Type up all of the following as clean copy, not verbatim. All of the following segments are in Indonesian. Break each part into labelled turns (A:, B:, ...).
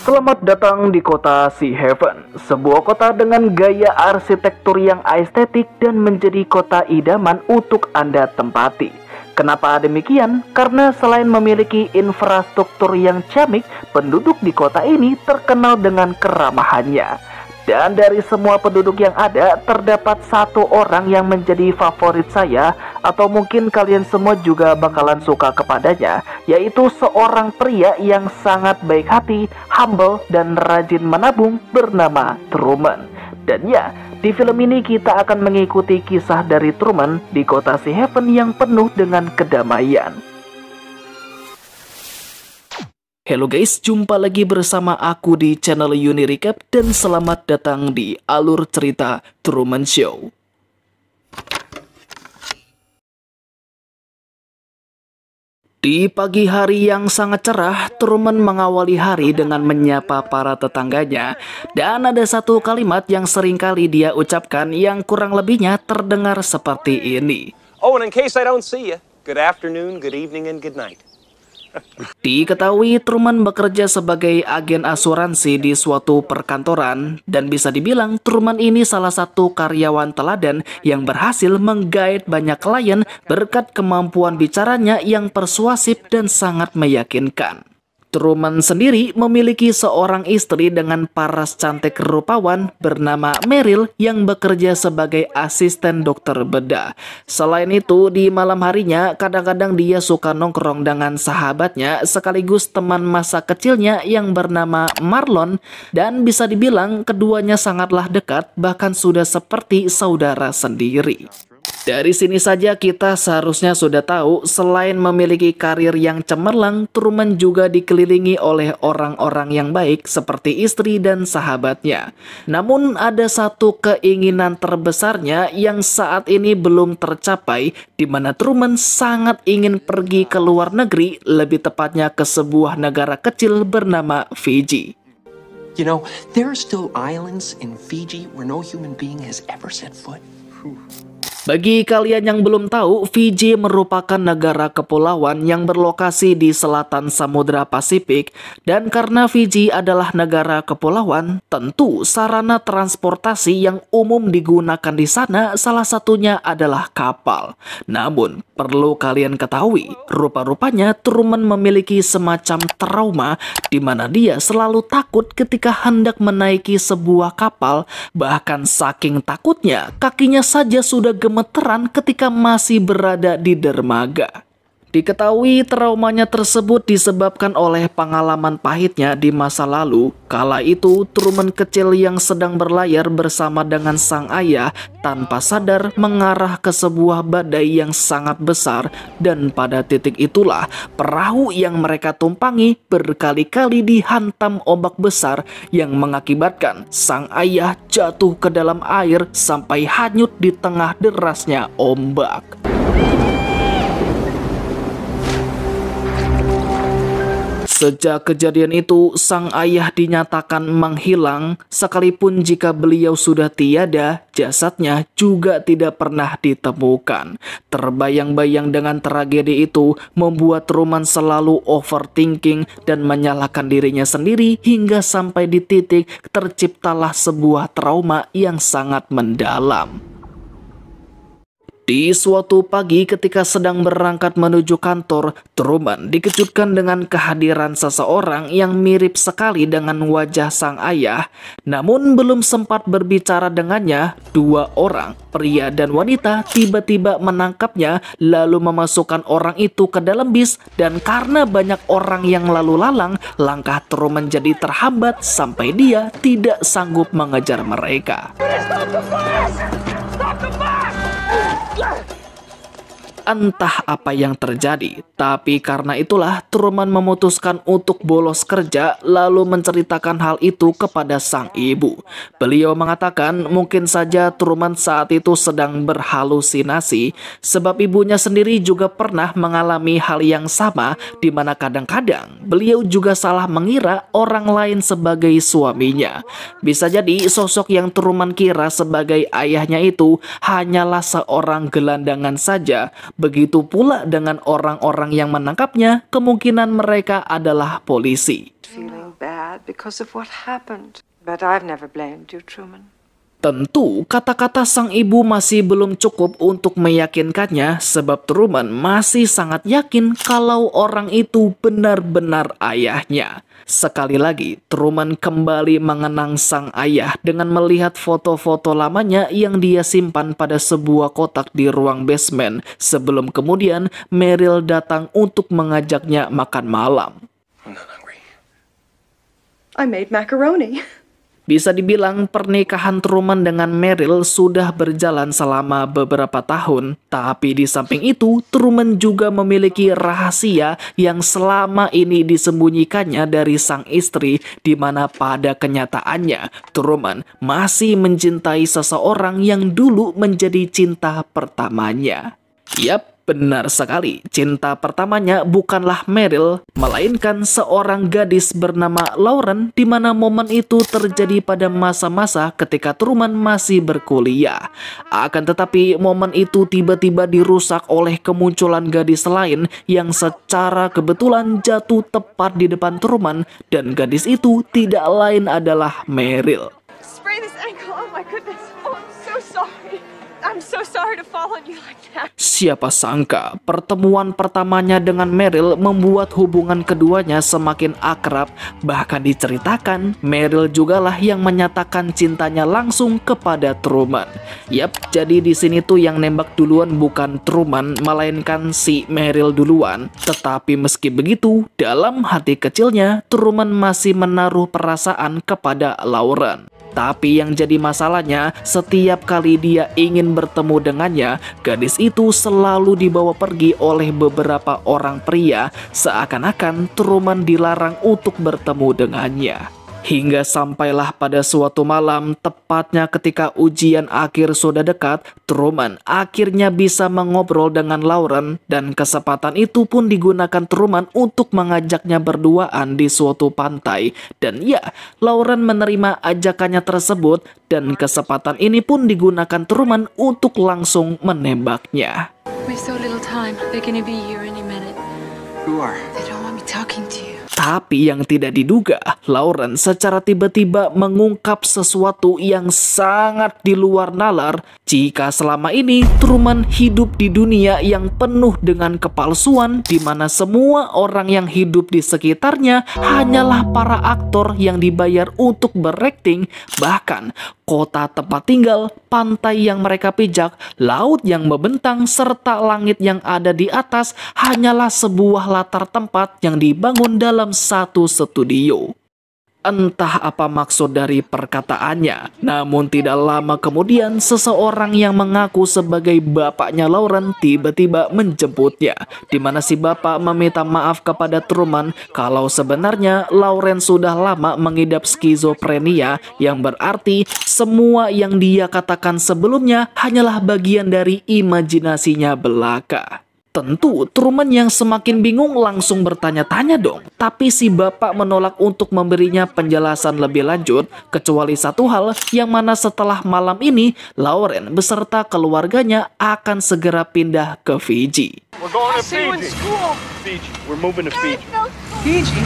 A: Selamat datang di kota Sea Haven, sebuah kota dengan gaya arsitektur yang estetik dan menjadi kota idaman untuk Anda tempati. Kenapa demikian? Karena selain memiliki infrastruktur yang ciamik, penduduk di kota ini terkenal dengan keramahannya. Dan dari semua penduduk yang ada, terdapat satu orang yang menjadi favorit saya, atau mungkin kalian semua juga bakalan suka kepadanya, yaitu seorang pria yang sangat baik hati, humble, dan rajin menabung bernama Truman. Dan ya, di film ini kita akan mengikuti kisah dari Truman di kota Sea Haven yang penuh dengan kedamaian. Halo guys, jumpa lagi bersama aku di channel Uni Recap dan selamat datang di alur cerita Truman Show. Di pagi hari yang sangat cerah, Truman mengawali hari dengan menyapa para tetangganya. Dan ada satu kalimat yang seringkali dia ucapkan yang kurang lebihnya terdengar seperti ini.
B: Oh, and in case I don't see you, good afternoon, good evening, and good night.
A: Diketahui Truman bekerja sebagai agen asuransi di suatu perkantoran dan bisa dibilang Truman ini salah satu karyawan teladan yang berhasil menggait banyak klien berkat kemampuan bicaranya yang persuasif dan sangat meyakinkan. Truman sendiri memiliki seorang istri dengan paras cantik rupawan bernama Meryl yang bekerja sebagai asisten dokter bedah. Selain itu, di malam harinya kadang-kadang dia suka nongkrong dengan sahabatnya sekaligus teman masa kecilnya yang bernama Marlon, dan bisa dibilang keduanya sangatlah dekat, bahkan sudah seperti saudara sendiri. Dari sini saja kita seharusnya sudah tahu, selain memiliki karir yang cemerlang, Truman juga dikelilingi oleh orang-orang yang baik seperti istri dan sahabatnya. Namun ada satu keinginan terbesarnya yang saat ini belum tercapai, di mana Truman sangat ingin pergi ke luar negeri, lebih tepatnya ke sebuah negara kecil bernama Fiji.
C: You know, there are still islands in Fiji where no human being has ever set foot.
A: Bagi kalian yang belum tahu, Fiji merupakan negara kepulauan yang berlokasi di selatan Samudra Pasifik, dan karena Fiji adalah negara kepulauan, tentu sarana transportasi yang umum digunakan di sana salah satunya adalah kapal. Namun, perlu kalian ketahui, rupa-rupanya Truman memiliki semacam trauma di mana dia selalu takut ketika hendak menaiki sebuah kapal, bahkan saking takutnya kakinya saja sudah gemeteran ketika masih berada di dermaga. Diketahui traumanya tersebut disebabkan oleh pengalaman pahitnya di masa lalu. Kala itu Truman kecil yang sedang berlayar bersama dengan sang ayah tanpa sadar mengarah ke sebuah badai yang sangat besar, dan pada titik itulah perahu yang mereka tumpangi berkali-kali dihantam ombak besar yang mengakibatkan sang ayah jatuh ke dalam air sampai hanyut di tengah derasnya ombak. Sejak kejadian itu, sang ayah dinyatakan menghilang, sekalipun jika beliau sudah tiada, jasadnya juga tidak pernah ditemukan. Terbayang-bayang dengan tragedi itu, membuat Truman selalu overthinking dan menyalahkan dirinya sendiri hingga sampai di titik terciptalah sebuah trauma yang sangat mendalam. Di suatu pagi ketika sedang berangkat menuju kantor, Truman dikejutkan dengan kehadiran seseorang yang mirip sekali dengan wajah sang ayah. Namun belum sempat berbicara dengannya, dua orang, pria dan wanita, tiba-tiba menangkapnya lalu memasukkan orang itu ke dalam bis, dan karena banyak orang yang lalu lalang, langkah Truman jadi terhambat sampai dia tidak sanggup mengejar mereka. Entah apa yang terjadi, tapi karena itulah Truman memutuskan untuk bolos kerja lalu menceritakan hal itu kepada sang ibu. Beliau mengatakan mungkin saja Truman saat itu sedang berhalusinasi, sebab ibunya sendiri juga pernah mengalami hal yang sama, di mana kadang-kadang beliau juga salah mengira orang lain sebagai suaminya. Bisa jadi sosok yang Truman kira sebagai ayahnya itu hanyalah seorang gelandangan saja. Begitu pula dengan orang-orang yang menangkapnya, kemungkinan mereka adalah polisi.
D: Feeling bad. sad because of what happened. But I've never blamed you, Truman.
A: Tentu, kata-kata sang ibu masih belum cukup untuk meyakinkannya sebab Truman masih sangat yakin kalau orang itu benar-benar ayahnya. Sekali lagi, Truman kembali mengenang sang ayah dengan melihat foto-foto lamanya yang dia simpan pada sebuah kotak di ruang basement sebelum kemudian Meryl datang untuk mengajaknya makan malam.
C: I'm not hungry.
D: I made macaroni.
A: Bisa dibilang pernikahan Truman dengan Meryl sudah berjalan selama beberapa tahun, tapi di samping itu Truman juga memiliki rahasia yang selama ini disembunyikannya dari sang istri, di mana pada kenyataannya Truman masih mencintai seseorang yang dulu menjadi cinta pertamanya. Yap, benar sekali, cinta pertamanya bukanlah Meryl, melainkan seorang gadis bernama Lauren, di mana momen itu terjadi pada masa-masa ketika Truman masih berkuliah. Akan tetapi momen itu tiba-tiba dirusak oleh kemunculan gadis lain yang secara kebetulan jatuh tepat di depan Truman, dan gadis itu tidak lain adalah Meryl.
D: Spray this ankle. Oh my goodness. Oh, I'm so sorry. I'm so sorry to fall on you like that.
A: Siapa sangka pertemuan pertamanya dengan Meryl membuat hubungan keduanya semakin akrab. Bahkan diceritakan Meryl jugalah yang menyatakan cintanya langsung kepada Truman. Yap, jadi di sini tuh yang nembak duluan bukan Truman, melainkan si Meryl duluan. Tetapi meski begitu, dalam hati kecilnya Truman masih menaruh perasaan kepada Lauren. Tapi yang jadi masalahnya, setiap kali dia ingin bertemu dengannya, gadis itu selalu dibawa pergi oleh beberapa orang pria, seakan-akan Truman dilarang untuk bertemu dengannya. Hingga sampailah pada suatu malam, tepatnya ketika ujian akhir sudah dekat, Truman akhirnya bisa mengobrol dengan Lauren, dan kesempatan itu pun digunakan Truman untuk mengajaknya berduaan di suatu pantai. Dan ya, Lauren menerima ajakannya tersebut, dan kesempatan ini pun digunakan Truman untuk langsung menembaknya.
E: We have so little time. They're gonna be here any minute.
C: Who are?
E: They don't want me talking to you.
A: Tapi yang tidak diduga, Lauren secara tiba-tiba mengungkap sesuatu yang sangat di luar nalar. Jika selama ini Truman hidup di dunia yang penuh dengan kepalsuan, di mana semua orang yang hidup di sekitarnya hanyalah para aktor yang dibayar untuk berakting, bahkan kota tempat tinggal, pantai yang mereka pijak, laut yang membentang, serta langit yang ada di atas hanyalah sebuah latar tempat yang dibangun dalam satu studio. Entah apa maksud dari perkataannya, namun tidak lama kemudian seseorang yang mengaku sebagai bapaknya Lauren tiba-tiba menjemputnya, di mana si bapak meminta maaf kepada Truman kalau sebenarnya Lauren sudah lama mengidap skizofrenia, yang berarti semua yang dia katakan sebelumnya hanyalah bagian dari imajinasinya belaka. Tentu, Truman yang semakin bingung langsung bertanya-tanya dong. Tapi si bapak menolak untuk memberinya penjelasan lebih lanjut, kecuali satu hal, yang mana setelah malam ini, Lauren beserta keluarganya akan segera pindah ke Fiji.
B: We're going to Fiji. Fiji. We're moving to Fiji.
C: Fiji?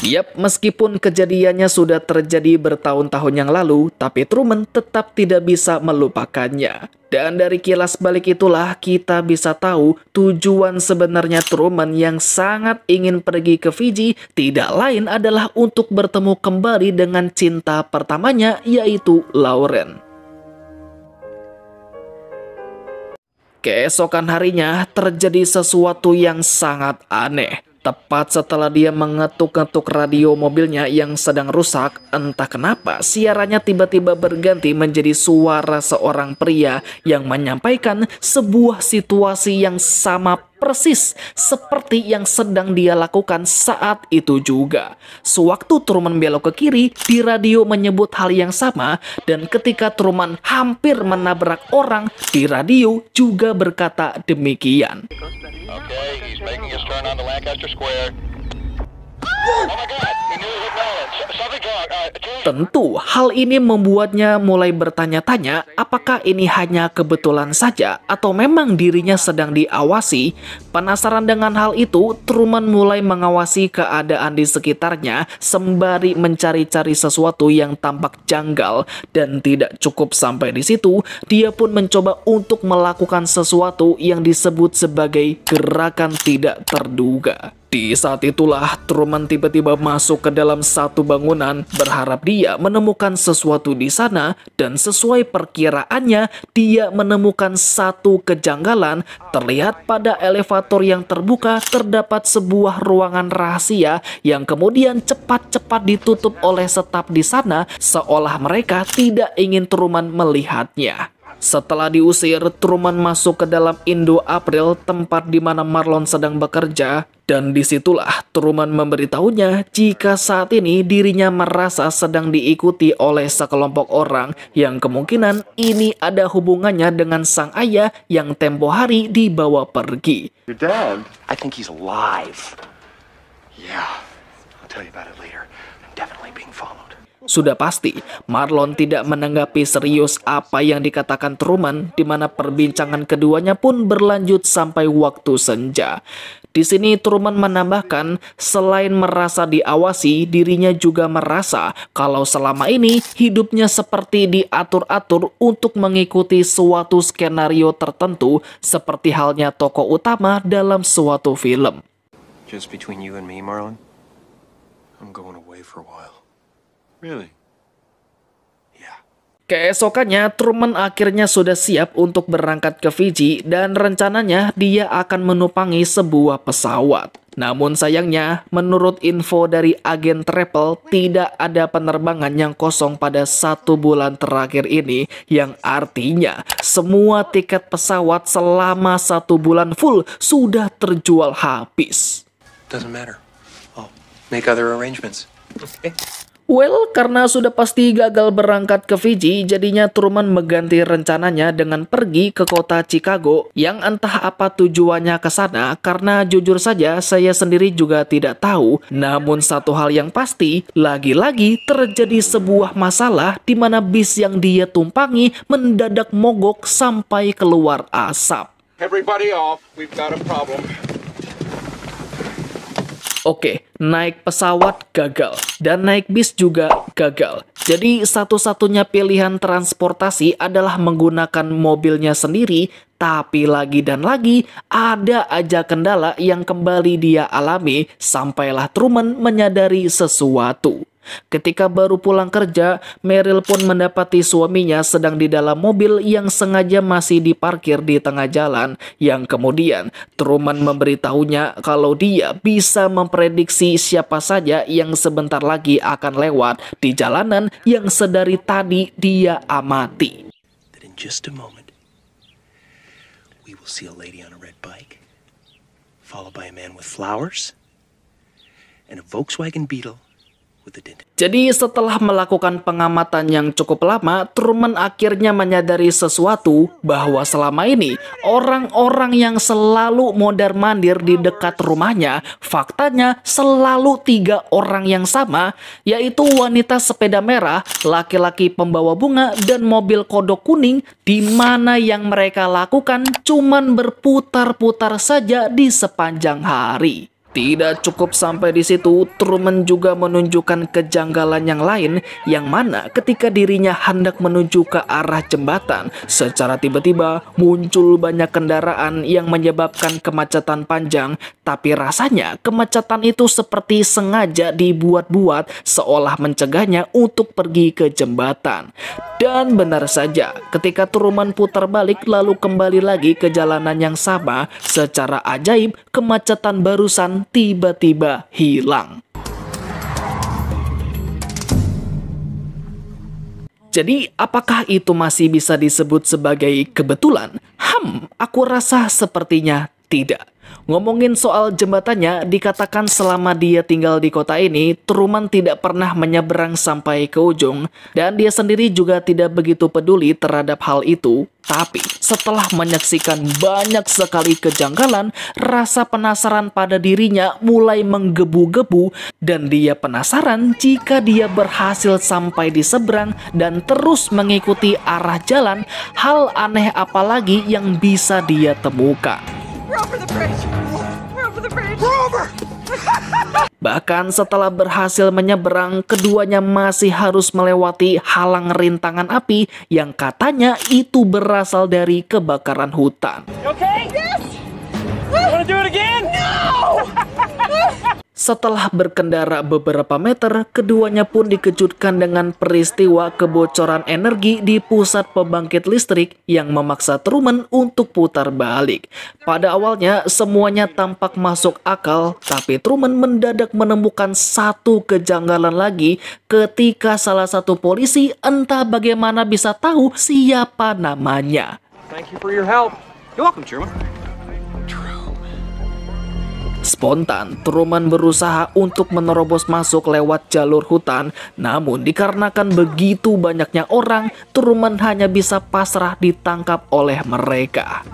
A: Yap, meskipun kejadiannya sudah terjadi bertahun-tahun yang lalu, tapi Truman tetap tidak bisa melupakannya. Dan dari kilas balik itulah kita bisa tahu tujuan sebenarnya Truman yang sangat ingin pergi ke Fiji tidak lain adalah untuk bertemu kembali dengan cinta pertamanya, yaitu Lauren. Keesokan harinya terjadi sesuatu yang sangat aneh. Tepat setelah dia mengetuk-ngetuk radio mobilnya yang sedang rusak, entah kenapa siarannya tiba-tiba berganti menjadi suara seorang pria yang menyampaikan sebuah situasi yang sama persis seperti yang sedang dia lakukan saat itu juga. Sewaktu Truman belok ke kiri, di radio menyebut hal yang sama, dan ketika Truman hampir menabrak orang, di radio juga berkata demikian.
F: Okay, he's making his turn onto Lancaster Square.
A: Tentu, hal ini membuatnya mulai bertanya-tanya apakah ini hanya kebetulan saja atau memang dirinya sedang diawasi. Penasaran dengan hal itu, Truman mulai mengawasi keadaan di sekitarnya sembari mencari-cari sesuatu yang tampak janggal. Dan tidak cukup sampai di situ, dia pun mencoba untuk melakukan sesuatu yang disebut sebagai gerakan tidak terduga. Di saat itulah Truman tiba-tiba masuk ke dalam satu bangunan, berharap dia menemukan sesuatu di sana, dan sesuai perkiraannya dia menemukan satu kejanggalan. Terlihat pada elevator yang terbuka terdapat sebuah ruangan rahasia yang kemudian cepat-cepat ditutup oleh staf di sana, seolah mereka tidak ingin Truman melihatnya. Setelah diusir, Truman masuk ke dalam Indo April, tempat di mana Marlon sedang bekerja, dan disitulah Truman memberitahunya jika saat ini dirinya merasa sedang diikuti oleh sekelompok orang yang kemungkinan ini ada hubungannya dengan sang ayah yang tempo hari dibawa pergi.
F: Your dad?
C: I think he's alive. Yeah, I'll tell you about it later. I'm definitely being followed.
A: Sudah pasti, Marlon tidak menanggapi serius apa yang dikatakan Truman, di mana perbincangan keduanya pun berlanjut sampai waktu senja. Di sini Truman menambahkan, selain merasa diawasi, dirinya juga merasa kalau selama ini hidupnya seperti diatur-atur untuk mengikuti suatu skenario tertentu, seperti halnya tokoh utama dalam suatu film.
C: Just between you and me, Marlon, I'm going away for a while.
F: Really?
C: Yeah.
A: Keesokannya, Truman akhirnya sudah siap untuk berangkat ke Fiji dan rencananya dia akan menumpangi sebuah pesawat. Namun sayangnya, menurut info dari agen travel, tidak ada penerbangan yang kosong pada 1 bulan terakhir ini, yang artinya semua tiket pesawat selama 1 bulan full sudah terjual habis.
C: Doesn't matter. I'll make other arrangements. Okay.
A: Well, karena sudah pasti gagal berangkat ke Fiji, jadinya Truman mengganti rencananya dengan pergi ke kota Chicago, yang entah apa tujuannya ke sana, karena jujur saja saya sendiri juga tidak tahu. Namun satu hal yang pasti, lagi-lagi terjadi sebuah masalah di mana bis yang dia tumpangi mendadak mogok sampai keluar asap.
F: Everybody off. We've got a problem.
A: Oke, naik pesawat gagal, dan naik bis juga gagal. Jadi satu-satunya pilihan transportasi adalah menggunakan mobilnya sendiri, tapi lagi dan lagi ada aja kendala yang kembali dia alami, sampailah Truman menyadari sesuatu. Ketika baru pulang kerja, Meryl pun mendapati suaminya sedang di dalam mobil yang sengaja masih diparkir di tengah jalan, yang kemudian Truman memberitahunya kalau dia bisa memprediksi siapa saja yang sebentar lagi akan lewat di jalanan yang sedari tadi dia amati.
C: That in just a moment, we will see a lady on a red bike, followed by a man with flowers, and a Volkswagen Beetle.
A: Jadi setelah melakukan pengamatan yang cukup lama, Truman akhirnya menyadari sesuatu, bahwa selama ini orang-orang yang selalu mondar-mandir di dekat rumahnya, faktanya selalu 3 orang yang sama, yaitu wanita sepeda merah, laki-laki pembawa bunga, dan mobil kodok kuning, di mana yang mereka lakukan cuman berputar-putar saja di sepanjang hari. Tidak cukup sampai di situ, Truman juga menunjukkan kejanggalan yang lain, yang mana ketika dirinya hendak menuju ke arah jembatan, secara tiba-tiba muncul banyak kendaraan yang menyebabkan kemacetan panjang, tapi rasanya kemacetan itu seperti sengaja dibuat-buat seolah mencegahnya untuk pergi ke jembatan. Dan benar saja, ketika Truman putar balik lalu kembali lagi ke jalanan yang sama, secara ajaib kemacetan barusan tiba-tiba hilang. Jadi, apakah itu masih bisa disebut sebagai kebetulan? Aku rasa sepertinya tidak. Ngomongin soal jembatannya, dikatakan selama dia tinggal di kota ini, Truman tidak pernah menyeberang sampai ke ujung, dan dia sendiri juga tidak begitu peduli terhadap hal itu. Tapi setelah menyaksikan banyak sekali kejanggalan, rasa penasaran pada dirinya mulai menggebu-gebu, dan dia penasaran jika dia berhasil sampai di seberang dan terus mengikuti arah jalan, hal aneh apa lagi yang bisa dia temukan.
D: We're over the bridge. We're over the bridge.
A: Bahkan setelah berhasil menyeberang, keduanya masih harus melewati halang rintangan api yang katanya itu berasal dari kebakaran hutan.
B: Okay? Yes! You wanna do it again? No!
A: Setelah berkendara beberapa meter, keduanya pun dikejutkan dengan peristiwa kebocoran energi di pusat pembangkit listrik yang memaksa Truman untuk putar balik. Pada awalnya, semuanya tampak masuk akal, tapi Truman mendadak menemukan satu kejanggalan lagi ketika salah satu polisi entah bagaimana bisa tahu siapa namanya.
B: Thank you for your help. You're welcome, Truman.
A: Spontan, Truman berusaha untuk menerobos masuk lewat jalur hutan, namun dikarenakan begitu banyaknya orang, Truman hanya bisa pasrah ditangkap oleh mereka.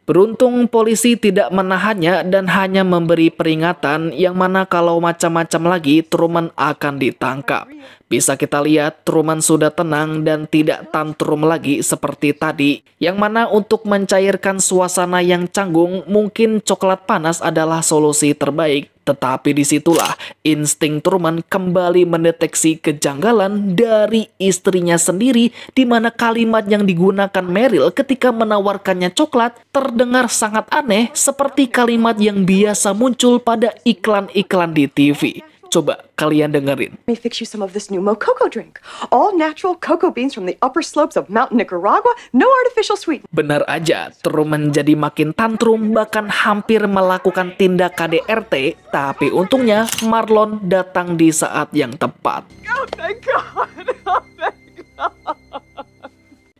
A: Beruntung polisi tidak menahannya dan hanya memberi peringatan yang mana kalau macam-macam lagi Truman akan ditangkap. Bisa kita lihat Truman sudah tenang dan tidak tantrum lagi seperti tadi. Yang mana untuk mencairkan suasana yang canggung mungkin coklat panas adalah solusi terbaik. Tetapi disitulah insting Truman kembali mendeteksi kejanggalan dari istrinya sendiri, di mana kalimat yang digunakan Meryl ketika menawarkannya coklat terdengar sangat aneh seperti kalimat yang biasa muncul pada iklan-iklan di TV. Coba kalian dengerin.
G: Let me fix you some of this new Mococo drink. All natural cocoa beans from the upper slopes of Mountain Nicaragua, no artificial sweetener.
A: Benar aja, Truman jadi makin tantrum, bahkan hampir melakukan tindak KDRT, tapi untungnya Marlon datang di saat yang tepat.
D: Oh, thank God. Oh, thank God.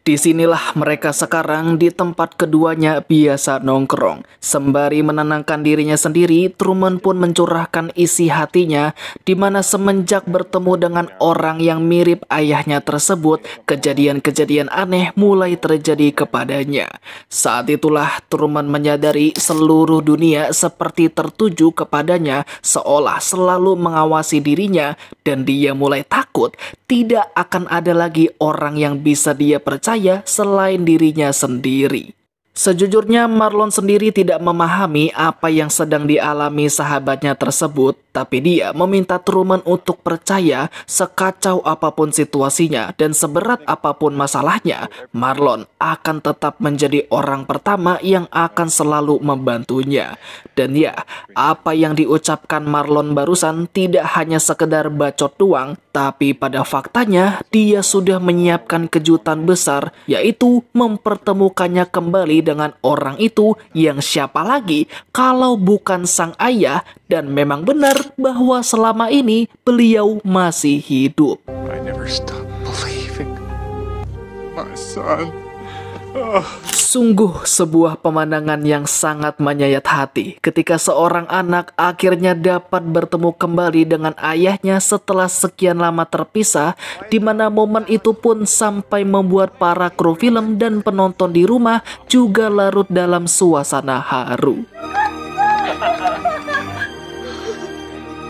A: Disinilah mereka sekarang di tempat keduanya biasa nongkrong. Sembari menenangkan dirinya sendiri, Truman pun mencurahkan isi hatinya, di mana semenjak bertemu dengan orang yang mirip ayahnya tersebut, kejadian-kejadian aneh mulai terjadi kepadanya. Saat itulah Truman menyadari seluruh dunia seperti tertuju kepadanya, seolah selalu mengawasi dirinya, dan dia mulai takut tidak akan ada lagi orang yang bisa dia percaya selain dirinya sendiri. Sejujurnya Marlon sendiri tidak memahami apa yang sedang dialami sahabatnya tersebut, tapi dia meminta Truman untuk percaya sekacau apapun situasinya dan seberat apapun masalahnya, Marlon akan tetap menjadi orang pertama yang akan selalu membantunya. Dan ya, apa yang diucapkan Marlon barusan tidak hanya sekedar bacot doang, tapi pada faktanya dia sudah menyiapkan kejutan besar, yaitu mempertemukannya kembali dengan orang itu yang siapa lagi kalau bukan sang ayah, dan memang benar bahwa selama ini beliau masih hidup.
F: I never stopped believing. My son.
A: Sungguh sebuah pemandangan yang sangat menyayat hati ketika seorang anak akhirnya dapat bertemu kembali dengan ayahnya setelah sekian lama terpisah, di mana momen itu pun sampai membuat para kru film dan penonton di rumah juga larut dalam suasana haru.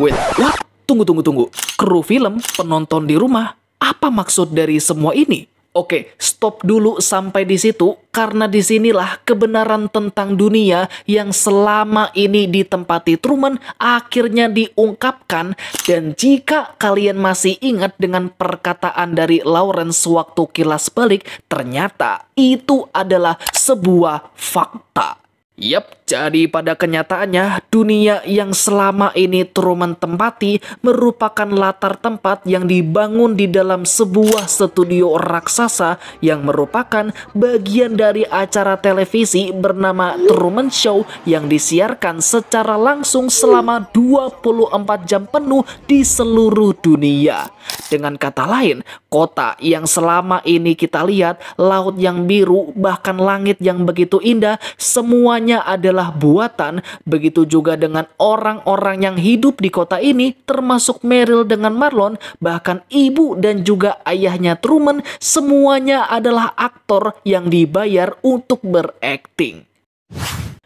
A: Wait, what? Tunggu. Kru film, penonton di rumah, apa maksud dari semua ini? Oke, stop dulu sampai di situ, karena disinilah kebenaran tentang dunia yang selama ini ditempati Truman akhirnya diungkapkan. Dan jika kalian masih ingat dengan perkataan dari Lawrence waktu kilas balik, ternyata itu adalah sebuah fakta. Yap, jadi pada kenyataannya dunia yang selama ini Truman tempati merupakan latar tempat yang dibangun di dalam sebuah studio raksasa yang merupakan bagian dari acara televisi bernama Truman Show yang disiarkan secara langsung selama 24 jam penuh di seluruh dunia. Dengan kata lain, kota yang selama ini kita lihat, laut yang biru, bahkan langit yang begitu indah, semuanya adalah buatan. Begitu juga dengan orang-orang yang hidup di kota ini, termasuk Meryl dengan Marlon, bahkan ibu dan juga ayahnya Truman, semuanya adalah aktor yang dibayar untuk berakting.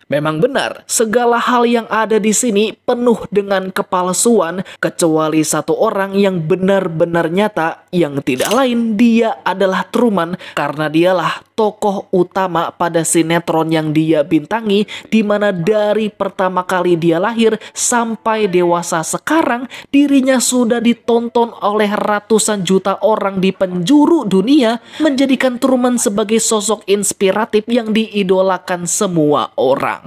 A: Memang benar, segala hal yang ada di sini penuh dengan kepalsuan, kecuali satu orang yang benar-benar nyata, yang tidak lain dia adalah Truman, karena dialah tokoh utama pada sinetron yang dia bintangi, di mana dari pertama kali dia lahir sampai dewasa sekarang, dirinya sudah ditonton oleh ratusan juta orang di penjuru dunia, menjadikan Truman sebagai sosok inspiratif yang diidolakan semua orang.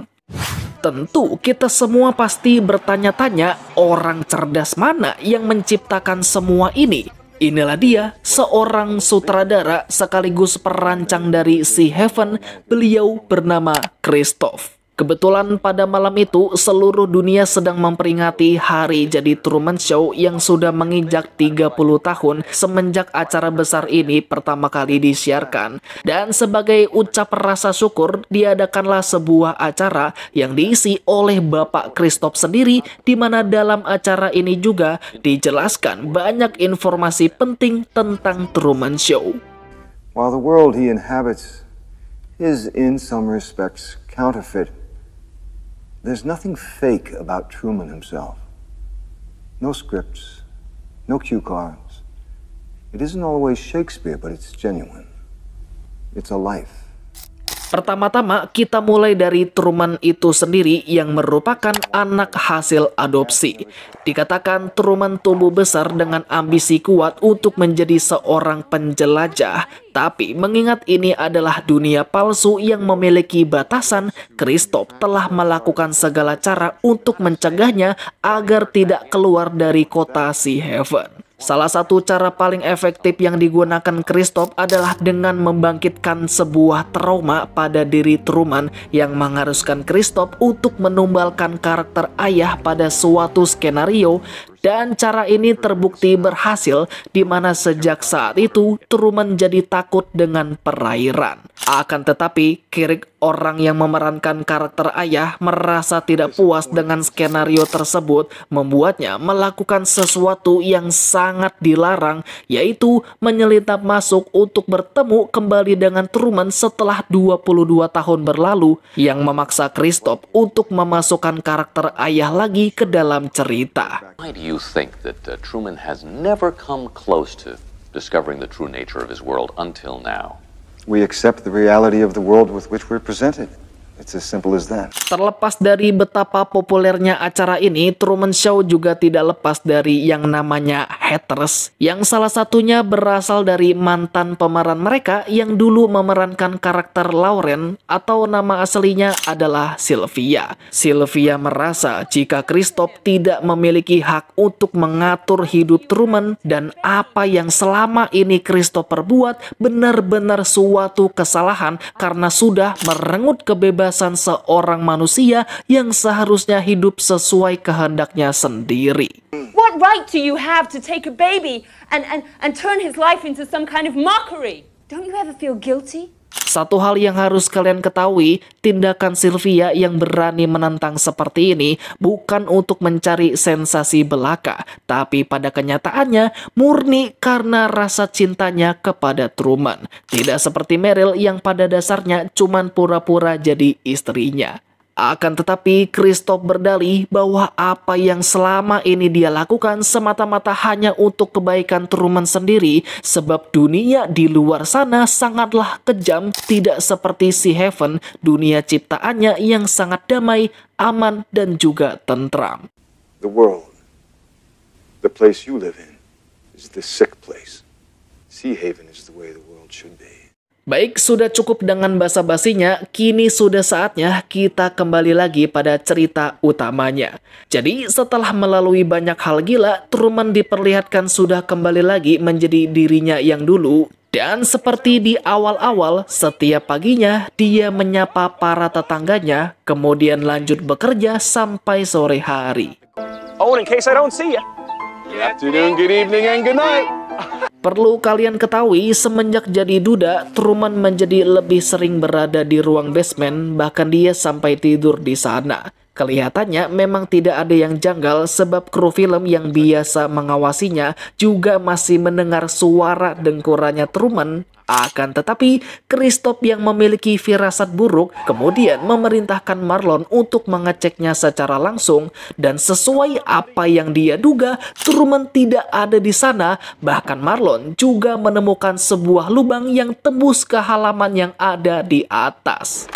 A: Tentu kita semua pasti bertanya-tanya, orang cerdas mana yang menciptakan semua ini? Inilah dia, seorang sutradara sekaligus perancang dari Sea Heaven, beliau bernama Christoph. Kebetulan pada malam itu seluruh dunia sedang memperingati hari jadi Truman Show yang sudah menginjak 30 tahun semenjak acara besar ini pertama kali disiarkan. Dan sebagai ucap rasa syukur diadakanlah sebuah acara yang diisi oleh Bapak Christoph sendiri, di mana dalam acara ini juga dijelaskan banyak informasi penting tentang Truman Show.
F: While the world he inhabits is in some respects counterfeit, there's nothing fake about Truman himself. No scripts, no cue cards. It isn't always Shakespeare, but it's genuine. It's a life.
A: Pertama-tama kita mulai dari Truman itu sendiri yang merupakan anak hasil adopsi. Dikatakan Truman tumbuh besar dengan ambisi kuat untuk menjadi seorang penjelajah. Tapi mengingat ini adalah dunia palsu yang memiliki batasan, Christoph telah melakukan segala cara untuk mencegahnya agar tidak keluar dari kota Sea Heaven. Salah satu cara paling efektif yang digunakan Christoph adalah dengan membangkitkan sebuah trauma pada diri Truman yang mengharuskan Christoph untuk menumbalkan karakter ayah pada suatu skenario, dan cara ini terbukti berhasil, di mana sejak saat itu Truman jadi takut dengan perairan. Akan tetapi Kirk, orang yang memerankan karakter ayah, merasa tidak puas dengan skenario tersebut, membuatnya melakukan sesuatu yang sangat dilarang, yaitu menyelinap masuk untuk bertemu kembali dengan Truman setelah 22 tahun berlalu, yang memaksa Christoph untuk memasukkan karakter ayah lagi ke dalam cerita.
H: Why do you think that Truman has never come close to discovering the true nature of his world until now?
F: We accept the reality of the world with which we're presented. It's as simple as that.
A: Terlepas dari betapa populernya acara ini, Truman Show juga tidak lepas dari yang namanya haters, yang salah satunya berasal dari mantan pemeran mereka yang dulu memerankan karakter Lauren, atau nama aslinya adalah Sylvia. Sylvia merasa jika Christoph tidak memiliki hak untuk mengatur hidup Truman, dan apa yang selama ini Christoph perbuat benar-benar suatu kesalahan karena sudah merenggut kebebasan seorang manusia yang seharusnya hidup sesuai kehendaknya sendiri.
I: What right do you have to take a baby and turn his life into some kind of mockery? Don't you ever feel guilty?
A: Satu hal yang harus kalian ketahui, tindakan Sylvia yang berani menentang seperti ini bukan untuk mencari sensasi belaka, tapi pada kenyataannya murni karena rasa cintanya kepada Truman. Tidak seperti Meryl yang pada dasarnya cuman pura-pura jadi istrinya. Akan tetapi Christoph berdalih bahwa apa yang selama ini dia lakukan semata-mata hanya untuk kebaikan Truman sendiri, sebab dunia di luar sana sangatlah kejam, tidak seperti Sea Heaven, dunia ciptaannya yang sangat damai, aman, dan juga tentram.
F: The world, the place you live in, is the sick place. Sea Haven is the way the world should be.
A: Baik, sudah cukup dengan basa-basinya, kini sudah saatnya kita kembali lagi pada cerita utamanya. Jadi, setelah melalui banyak hal gila, Truman diperlihatkan sudah kembali lagi menjadi dirinya yang dulu. Dan seperti di awal-awal, setiap paginya dia menyapa para tetangganya, kemudian lanjut bekerja sampai sore hari.
B: Oh, and in case I don't see you, good afternoon, good evening, and good night.
A: Perlu kalian ketahui, semenjak jadi duda, Truman menjadi lebih sering berada di ruang basement, bahkan dia sampai tidur di sana. Kelihatannya memang tidak ada yang janggal sebab kru film yang biasa mengawasinya juga masih mendengar suara dengkurannya Truman. Akan tetapi, Christoph yang memiliki firasat buruk kemudian memerintahkan Marlon untuk mengeceknya secara langsung, dan sesuai apa yang dia duga, Truman tidak ada di sana. Bahkan Marlon juga menemukan sebuah lubang yang tembus ke halaman yang ada di atas.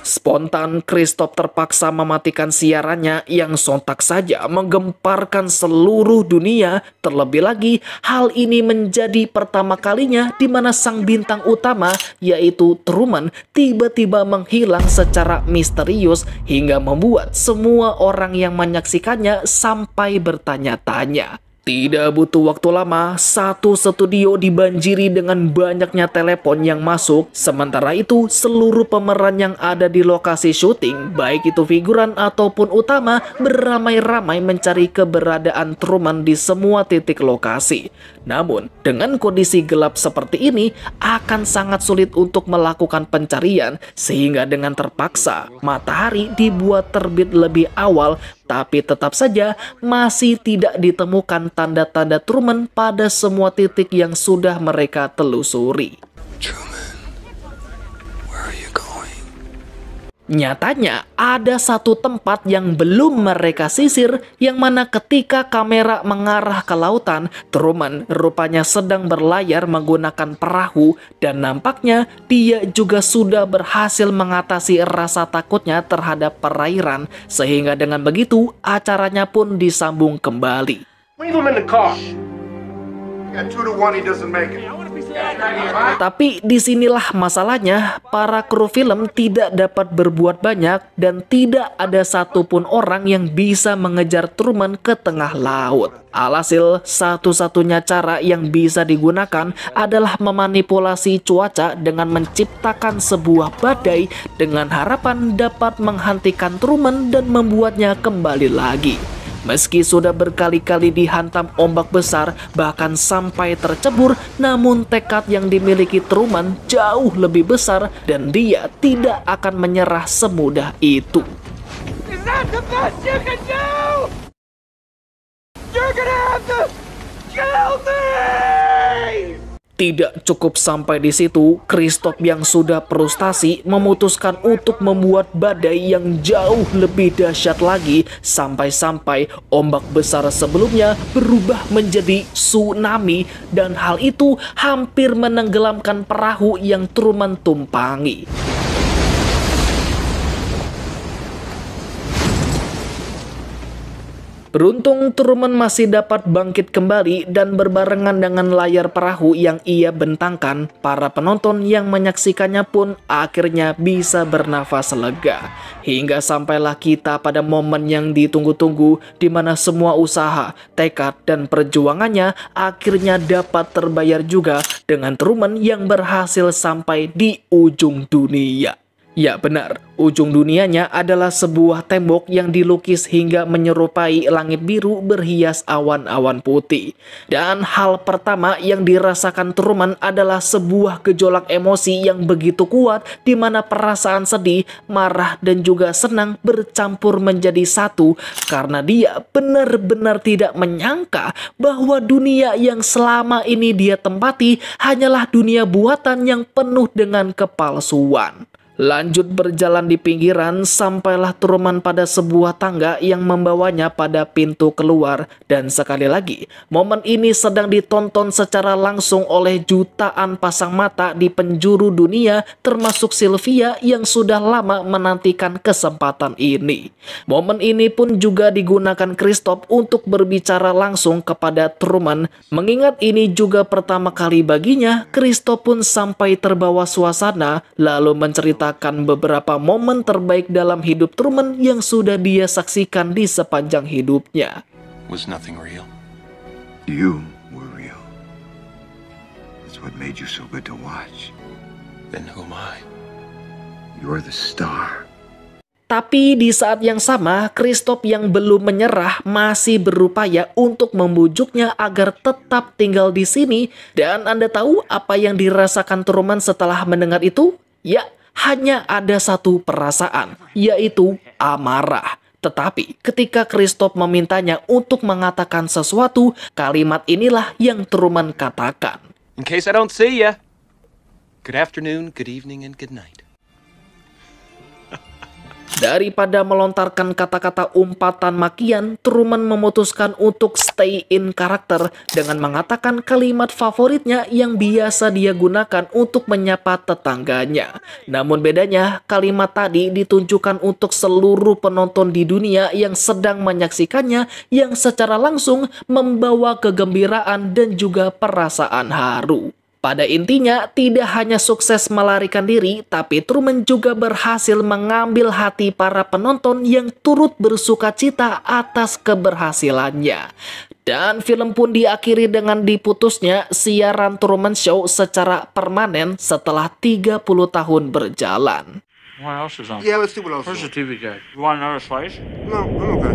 A: Spontan, Christoph terpaksa mematikan siarannya yang sontak saja menggemparkan seluruh dunia. Terlebih lagi, hal ini menjadi pertama kalinya di mana sang bintang utama, yaitu Truman, tiba-tiba menghilang secara misterius hingga membuat semua orang yang menyaksikannya sampai bertanya-tanya. Tidak butuh waktu lama, satu studio dibanjiri dengan banyaknya telepon yang masuk. Sementara itu, seluruh pemeran yang ada di lokasi syuting, baik itu figuran ataupun utama, beramai-ramai mencari keberadaan Truman di semua titik lokasi. Namun, dengan kondisi gelap seperti ini, akan sangat sulit untuk melakukan pencarian, sehingga dengan terpaksa, matahari dibuat terbit lebih awal, tapi tetap saja masih tidak ditemukan tanda-tanda Truman pada semua titik yang sudah mereka telusuri. Nyatanya, ada satu tempat yang belum mereka sisir, yang mana ketika kamera mengarah ke lautan, Truman rupanya sedang berlayar menggunakan perahu, dan nampaknya dia juga sudah berhasil mengatasi rasa takutnya terhadap perairan, sehingga dengan begitu acaranya pun disambung kembali.
J: Leave him in the car. Yeah, 2-1 he doesn't make it.
A: Tapi disinilah masalahnya, para kru film tidak dapat berbuat banyak dan tidak ada satupun orang yang bisa mengejar Truman ke tengah laut. Alhasil, satu-satunya cara yang bisa digunakan adalah memanipulasi cuaca dengan menciptakan sebuah badai dengan harapan dapat menghentikan Truman dan membuatnya kembali lagi. Meski sudah berkali-kali dihantam ombak besar, bahkan sampai tercebur, namun tekad yang dimiliki Truman jauh lebih besar dan dia tidak akan menyerah semudah itu.
J: Is that the best you can do? You're gonna have to kill me!
A: Tidak cukup sampai di situ, Christoph yang sudah frustasi memutuskan untuk membuat badai yang jauh lebih dahsyat lagi, sampai-sampai ombak besar sebelumnya berubah menjadi tsunami, dan hal itu hampir menenggelamkan perahu yang Truman tumpangi. Beruntung Truman masih dapat bangkit kembali dan berbarengan dengan layar perahu yang ia bentangkan, para penonton yang menyaksikannya pun akhirnya bisa bernafas lega. Hingga sampailah kita pada momen yang ditunggu-tunggu, di mana semua usaha, tekad, dan perjuangannya akhirnya dapat terbayar juga dengan Truman yang berhasil sampai di ujung dunia. Ya benar, ujung dunianya adalah sebuah tembok yang dilukis hingga menyerupai langit biru berhias awan-awan putih. Dan hal pertama yang dirasakan Truman adalah sebuah gejolak emosi yang begitu kuat, di mana perasaan sedih, marah, dan juga senang bercampur menjadi satu, karena dia benar-benar tidak menyangka bahwa dunia yang selama ini dia tempati hanyalah dunia buatan yang penuh dengan kepalsuan. Lanjut berjalan di pinggiran, sampailah Truman pada sebuah tangga yang membawanya pada pintu keluar. Dan sekali lagi, momen ini sedang ditonton secara langsung oleh jutaan pasang mata di penjuru dunia, termasuk Sylvia yang sudah lama menantikan kesempatan ini. Momen ini pun juga digunakan Christoph untuk berbicara langsung kepada Truman. Mengingat ini juga pertama kali baginya, Christoph pun sampai terbawa suasana, lalu menceritakan beberapa momen terbaik dalam hidup Truman yang sudah dia saksikan di sepanjang hidupnya.
C: Was nothing real?
F: You were real. That's what made you so good to watch.
C: Then who am I?
F: You're the star.
A: Tapi di saat yang sama, Kristoff yang belum menyerah masih berupaya untuk membujuknya agar tetap tinggal di sini. Dan Anda tahu apa yang dirasakan Truman setelah mendengar itu? Ya, hanya ada satu perasaan, yaitu amarah. Tetapi ketika Kristoff memintanya untuk mengatakan sesuatu, kalimat inilah yang Truman katakan.
C: In case I don't see ya, good afternoon, good evening, and good night.
A: Daripada melontarkan kata-kata umpatan makian, Truman memutuskan untuk stay in karakter dengan mengatakan kalimat favoritnya yang biasa dia gunakan untuk menyapa tetangganya. Namun bedanya, kalimat tadi ditunjukkan untuk seluruh penonton di dunia yang sedang menyaksikannya, yang secara langsung membawa kegembiraan dan juga perasaan haru. Pada intinya, tidak hanya sukses melarikan diri, tapi Truman juga berhasil mengambil hati para penonton yang turut bersukacita atas keberhasilannya. Dan film pun diakhiri dengan diputusnya siaran Truman Show secara permanen setelah 30 tahun berjalan.
K: What else is on?
J: Yeah, let's see what else.
K: Where's the TV guide? You want another slice?
J: No, I'm okay.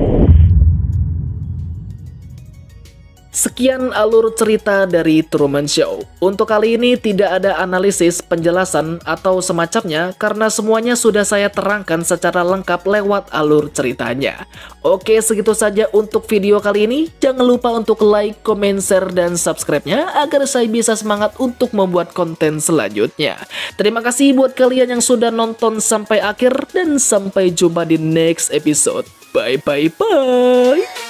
A: Sekian alur cerita dari Truman Show. Untuk kali ini tidak ada analisis, penjelasan, atau semacamnya karena semuanya sudah saya terangkan secara lengkap lewat alur ceritanya. Oke, segitu saja untuk video kali ini. Jangan lupa untuk like, comment, share, dan subscribe-nya agar saya bisa semangat untuk membuat konten selanjutnya. Terima kasih buat kalian yang sudah nonton sampai akhir dan sampai jumpa di next episode. Bye-bye-bye!